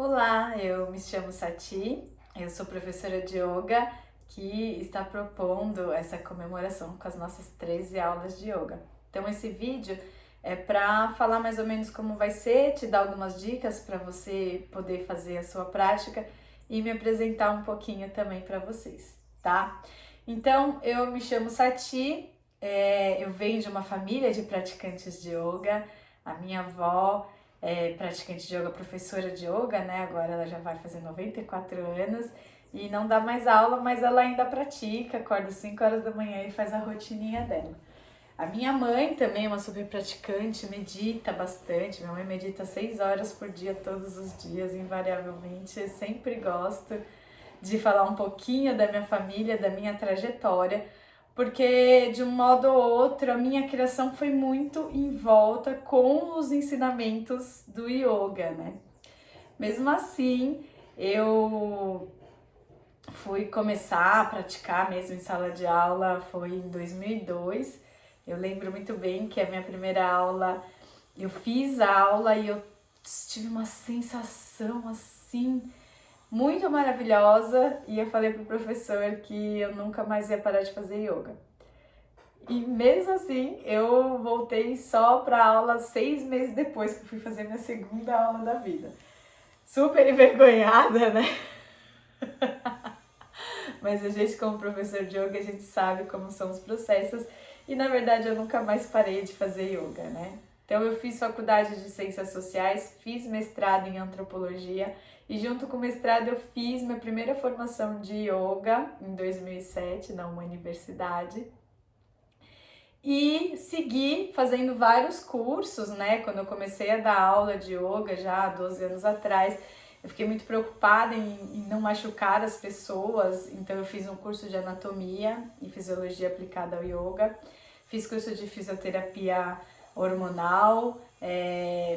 Olá, eu me chamo Sati, eu sou professora de yoga que está propondo essa comemoração com as nossas 13 aulas de yoga. Então esse vídeo é para falar mais ou menos como vai ser, te dar algumas dicas para você poder fazer a sua prática e me apresentar um pouquinho também para vocês, tá? Então eu me chamo Sati, eu venho de uma família de praticantes de yoga, a minha avó praticante de yoga, professora de yoga, né? Agora ela já vai fazer 94 anos e não dá mais aula, mas ela ainda pratica, acorda às 5 horas da manhã e faz a rotininha dela. A minha mãe também é uma super praticante, medita bastante. Minha mãe medita 6 horas por dia, todos os dias, invariavelmente. Eu sempre gosto de falar um pouquinho da minha família, da minha trajetória, porque de um modo ou outro a minha criação foi muito em volta com os ensinamentos do yoga, né? Mesmo assim, eu fui começar a praticar mesmo em sala de aula foi em 2002. Eu lembro muito bem que a minha primeira aula, eu fiz a aula e eu tive uma sensação assim muito maravilhosa e eu falei pro professor que eu nunca mais ia parar de fazer yoga. E mesmo assim, eu voltei só para aula 6 meses depois que eu fui fazer minha segunda aula da vida. Super envergonhada, né? Mas a gente, como professor de yoga, a gente sabe como são os processos e na verdade eu nunca mais parei de fazer yoga, né? Então eu fiz faculdade de Ciências Sociais, fiz mestrado em Antropologia e junto com o mestrado eu fiz minha primeira formação de yoga em 2007 na uma universidade e segui fazendo vários cursos, né? Quando eu comecei a dar aula de yoga já há 12 anos atrás, eu fiquei muito preocupada em não machucar as pessoas, então eu fiz um curso de anatomia e fisiologia aplicada ao yoga, fiz curso de fisioterapia hormonal,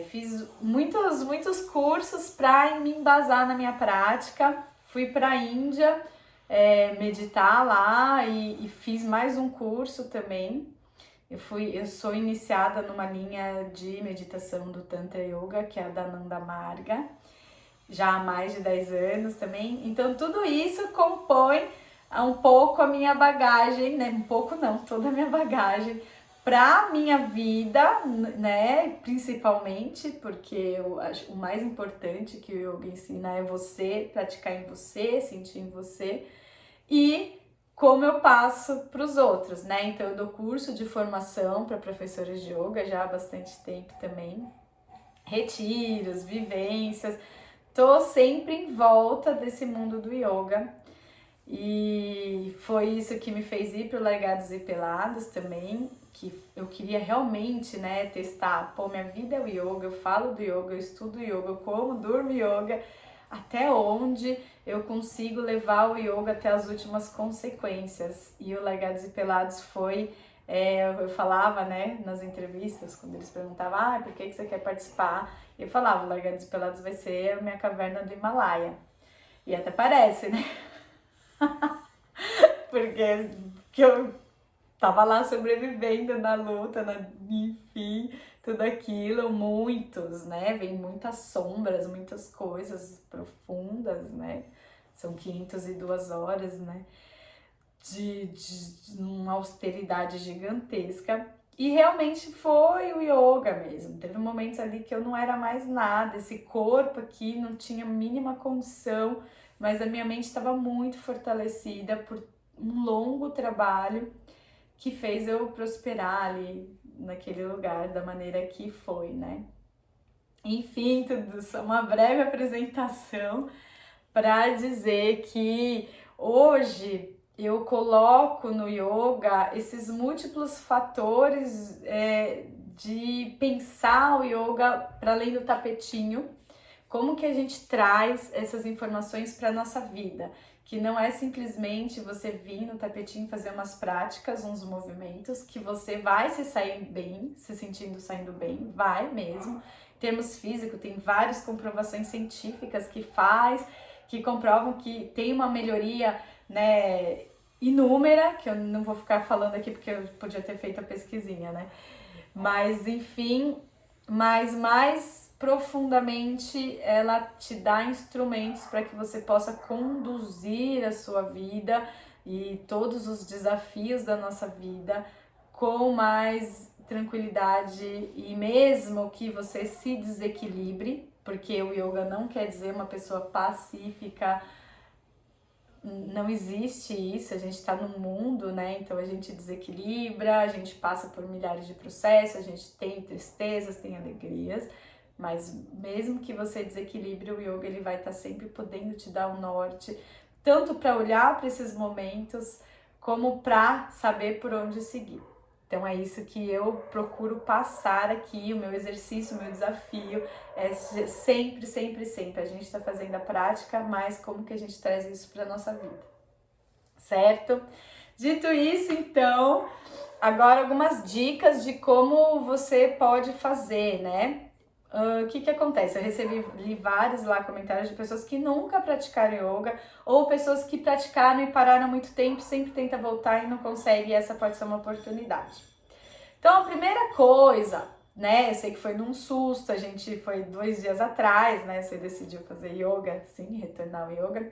fiz muitos cursos para me embasar na minha prática. Fui para a Índia meditar lá e fiz mais um curso também. Eu sou iniciada numa linha de meditação do Tantra Yoga, que é a da Nanda Marga, já há mais de 10 anos também. Então tudo isso compõe um pouco a minha bagagem, né? Um pouco não, toda a minha bagagem para minha vida, né? Principalmente porque eu acho o mais importante que o yoga ensina é você praticar em você, sentir em você e como eu passo para os outros, né? Então eu dou curso de formação para professores de yoga já há bastante tempo também, retiros, vivências. Tô sempre em volta desse mundo do yoga e foi isso que me fez ir para o Largados e Pelados também, que eu queria realmente, né, testar, pô, minha vida é o yoga, eu falo do yoga, eu estudo yoga, eu como, durmo yoga, até onde eu consigo levar o yoga até as últimas consequências. E o Largados e Pelados foi, eu falava, né, nas entrevistas, quando eles perguntavam, por que você quer participar? Eu falava, o Largados e Pelados vai ser a minha caverna do Himalaia. E até parece, né? Porque que eu tava lá sobrevivendo na luta, enfim, tudo aquilo, muitos, né? Vem muitas sombras, muitas coisas profundas, né? São 502 horas, né? De uma austeridade gigantesca. E realmente foi o yoga mesmo. Teve momentos ali que eu não era mais nada, esse corpo aqui não tinha mínima condição, mas a minha mente estava muito fortalecida por um longo trabalho que fez eu prosperar ali naquele lugar da maneira que foi, né? Enfim, tudo isso, uma breve apresentação para dizer que hoje eu coloco no yoga esses múltiplos fatores de pensar o yoga para além do tapetinho, como que a gente traz essas informações para nossa vida, que não é simplesmente você vir no tapetinho fazer umas práticas, uns movimentos, que você vai se sair bem, se sentindo saindo bem, vai mesmo. Em termos físicos, tem várias comprovações científicas que comprovam que tem uma melhoria, né, inúmera, que eu não vou ficar falando aqui porque eu podia ter feito a pesquisinha, né? Mas enfim, mas mais profundamente, ela te dá instrumentos para que você possa conduzir a sua vida e todos os desafios da nossa vida com mais tranquilidade, e mesmo que você se desequilibre, porque o yoga não quer dizer uma pessoa pacífica, não existe isso, a gente está no mundo, né? Então a gente desequilibra, a gente passa por milhares de processos, a gente tem tristezas, tem alegrias, mas mesmo que você desequilibre, o yoga ele vai estar sempre podendo te dar um norte, tanto para olhar para esses momentos, como para saber por onde seguir. Então é isso que eu procuro passar aqui, o meu exercício, o meu desafio é sempre, sempre, sempre. A gente está fazendo a prática, mas como que a gente traz isso para nossa vida, certo? Dito isso, então, agora algumas dicas de como você pode fazer, né? O que acontece? Eu recebi vários lá comentários de pessoas que nunca praticaram yoga ou pessoas que praticaram e pararam há muito tempo, sempre tenta voltar e não consegue, e essa pode ser uma oportunidade. Então, a primeira coisa, né, eu sei que foi num susto, a gente foi 2 dias atrás, né, você decidiu fazer yoga, sim, retornar ao yoga.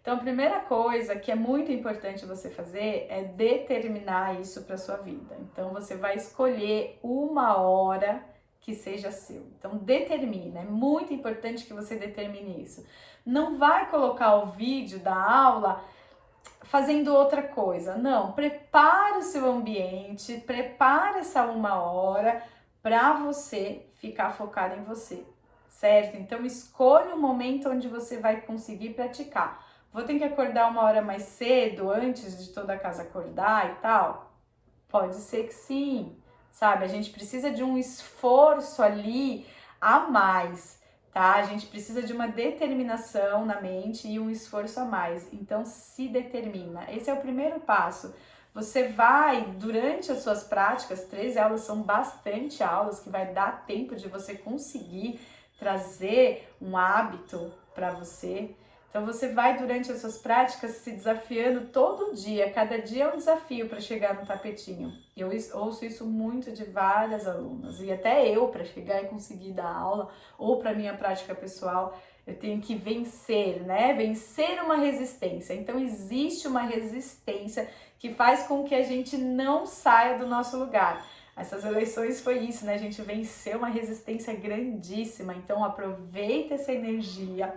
Então, a primeira coisa que é muito importante você fazer é determinar isso para sua vida. Então, você vai escolher uma hora que seja seu. Então, determina, é muito importante que você determine isso. Não vai colocar o vídeo da aula fazendo outra coisa, não. Prepare o seu ambiente, prepare essa uma hora para você ficar focado em você, certo? Então, escolha um momento onde você vai conseguir praticar. Vou ter que acordar uma hora mais cedo, antes de toda a casa acordar e tal? Pode ser que sim, sabe? A gente precisa de um esforço ali a mais, tá? A gente precisa de uma determinação na mente e um esforço a mais. Então, se determina. Esse é o primeiro passo. Você vai, durante as suas práticas, 13 aulas são bastante aulas, que vai dar tempo de você conseguir trazer um hábito para você. Então você vai durante as suas práticas se desafiando todo dia, cada dia é um desafio para chegar no tapetinho. Eu ouço isso muito de várias alunas, e até eu, para chegar e conseguir dar aula, ou para minha prática pessoal, eu tenho que vencer, né? Vencer uma resistência. Então existe uma resistência que faz com que a gente não saia do nosso lugar. Essas eleições foi isso, né? A gente venceu uma resistência grandíssima, então aproveita essa energia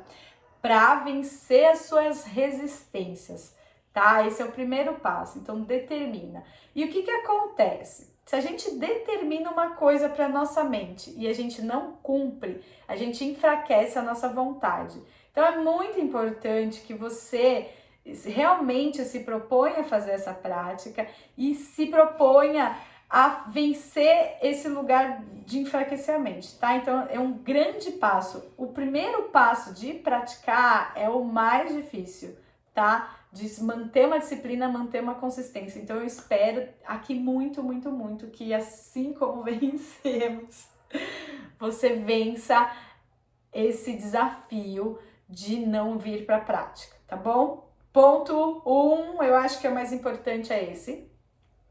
para vencer as suas resistências, tá? Esse é o primeiro passo, então determina. E o que acontece? Se a gente determina uma coisa para nossa mente e a gente não cumpre, a gente enfraquece a nossa vontade. Então é muito importante que você realmente se proponha a fazer essa prática e se proponha a vencer esse lugar de enfraquecer a mente, tá? Então é um grande passo. O primeiro passo de praticar é o mais difícil, tá? De manter uma disciplina, manter uma consistência. Então eu espero aqui muito, muito, muito que assim como vencemos, você vença esse desafio de não vir para a prática, tá bom? Ponto 1, eu acho que é o mais importante é esse.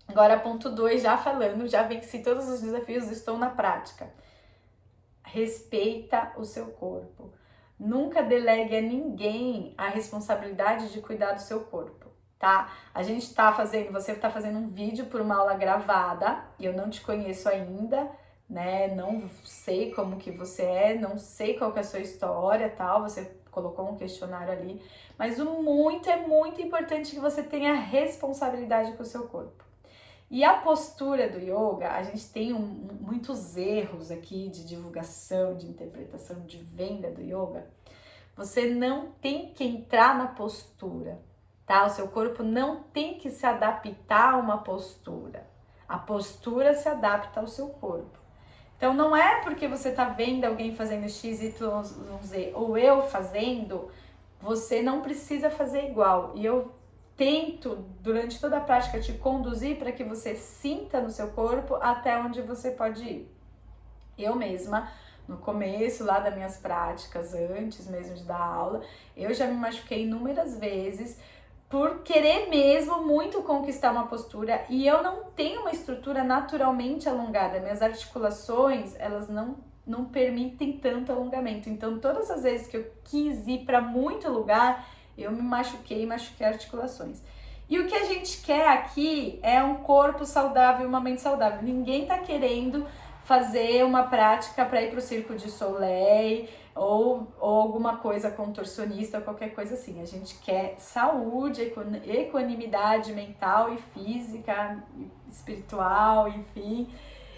Agora, ponto 2, já falando, já venci todos os desafios, estou na prática. Respeita o seu corpo. Nunca delegue a ninguém a responsabilidade de cuidar do seu corpo, tá? Você tá fazendo um vídeo por uma aula gravada, e eu não te conheço ainda, né? Não sei como que você é, não sei qual que é a sua história, tal, você colocou um questionário ali, mas é muito importante que você tenha responsabilidade com o seu corpo. E a postura do yoga, a gente tem muitos erros aqui de divulgação, de interpretação, de venda do yoga. Você não tem que entrar na postura, tá? O seu corpo não tem que se adaptar a uma postura. A postura se adapta ao seu corpo. Então não é porque você tá vendo alguém fazendo X, Y, Z ou eu fazendo, você não precisa fazer igual. E eu tento, durante toda a prática, te conduzir para que você sinta no seu corpo até onde você pode ir. Eu mesma, no começo lá das minhas práticas, antes mesmo de dar aula, eu já me machuquei inúmeras vezes por querer mesmo muito conquistar uma postura, e eu não tenho uma estrutura naturalmente alongada. Minhas articulações, elas não não permitem tanto alongamento. Então, todas as vezes que eu quis ir para muito lugar, eu me machuquei articulações. E o que a gente quer aqui é um corpo saudável e uma mente saudável. Ninguém tá querendo fazer uma prática para ir para o Cirque du Soleil ou alguma coisa contorcionista, qualquer coisa assim. A gente quer saúde, equanimidade mental e física, espiritual, enfim,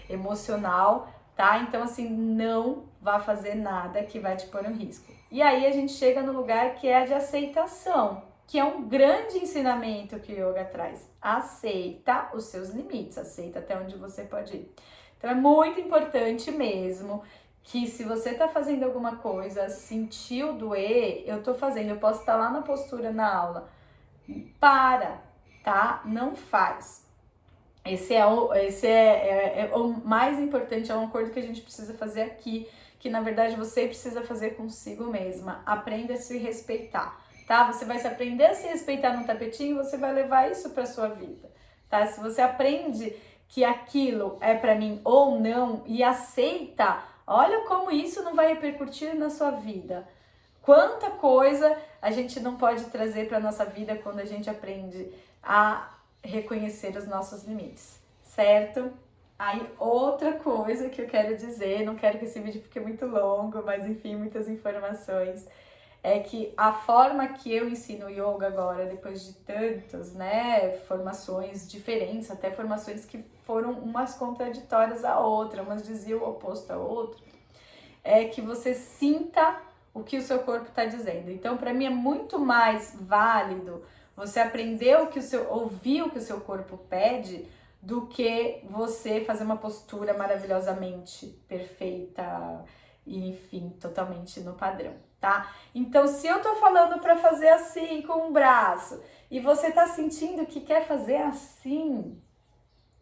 emocional, tá? Então, assim, não vá fazer nada que vai te pôr em risco. E aí a gente chega no lugar que é a de aceitação, que é um grande ensinamento que o yoga traz. Aceita os seus limites, aceita até onde você pode ir. Então é muito importante mesmo que se você tá fazendo alguma coisa, sentiu doer, eu tô fazendo, eu posso estar lá na postura na aula. Para, tá? Não faz. Esse é o mais importante, é um acordo que a gente precisa fazer aqui, que na verdade você precisa fazer consigo mesma. Aprenda a se respeitar, tá? Você vai se aprender a se respeitar no tapetinho, você vai levar isso para sua vida, tá? Se você aprende que aquilo é para mim ou não e aceita, olha como isso não vai repercutir na sua vida. Quanta coisa a gente não pode trazer para nossa vida quando a gente aprende a reconhecer os nossos limites, certo? Aí outra coisa que eu quero dizer, não quero que esse vídeo fique muito longo, mas enfim, muitas informações, é que a forma que eu ensino yoga agora, depois de tantas, né, formações diferentes, até formações que foram umas contraditórias à outra, umas diziam o oposto à outra, é que você sinta o que o seu corpo está dizendo. Então, para mim é muito mais válido você aprender ouvir o que o seu corpo pede, do que você fazer uma postura maravilhosamente perfeita e, enfim, totalmente no padrão, tá? Então, se eu tô falando para fazer assim com o braço e você tá sentindo que quer fazer assim,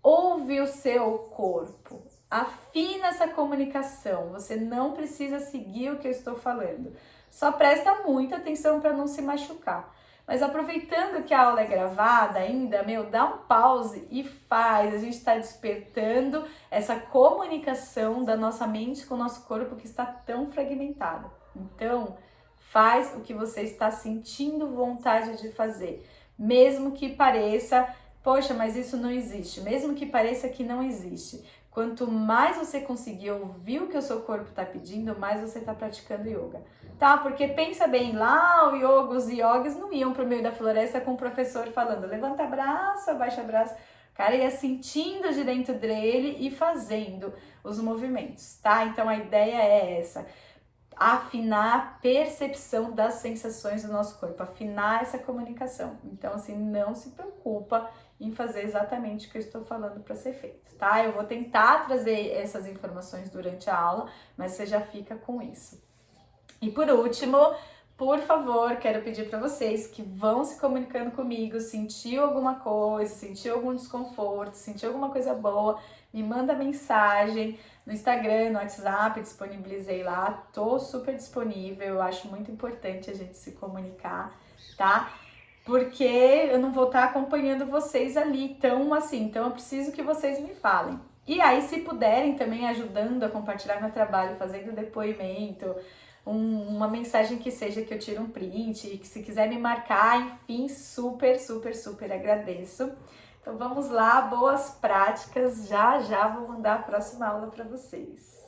ouve o seu corpo, afina essa comunicação. Você não precisa seguir o que eu estou falando, só presta muita atenção para não se machucar. Mas aproveitando que a aula é gravada ainda, dá um pause e faz. A gente está despertando essa comunicação da nossa mente com o nosso corpo que está tão fragmentado. Então, faz o que você está sentindo vontade de fazer. Mesmo que pareça, poxa, mas isso não existe. Mesmo que pareça que não existe. Quanto mais você conseguir ouvir o que o seu corpo está pedindo, mais você está praticando yoga, tá? Porque pensa bem, lá os yogis não iam pro meio da floresta com o professor falando levanta braço, abaixa braço. O cara ia sentindo de dentro dele e fazendo os movimentos, tá? Então a ideia é essa, afinar a percepção das sensações do nosso corpo, afinar essa comunicação. Então, assim, não se preocupa em fazer exatamente o que eu estou falando para ser feito, tá? Eu vou tentar trazer essas informações durante a aula, mas você já fica com isso. E por último, por favor, quero pedir para vocês que vão se comunicando comigo, sentiu alguma coisa, sentiu algum desconforto, sentiu alguma coisa boa, me manda mensagem no Instagram, no WhatsApp, disponibilizei lá, tô super disponível, eu acho muito importante a gente se comunicar, tá? Porque eu não vou estar acompanhando vocês ali tão assim, então eu preciso que vocês me falem. E aí, se puderem também ajudando a compartilhar meu trabalho, fazendo depoimento, uma mensagem que seja que eu tire um print, que se quiser me marcar, enfim, super, super, super agradeço. Então vamos lá, boas práticas, já vou mandar a próxima aula para vocês.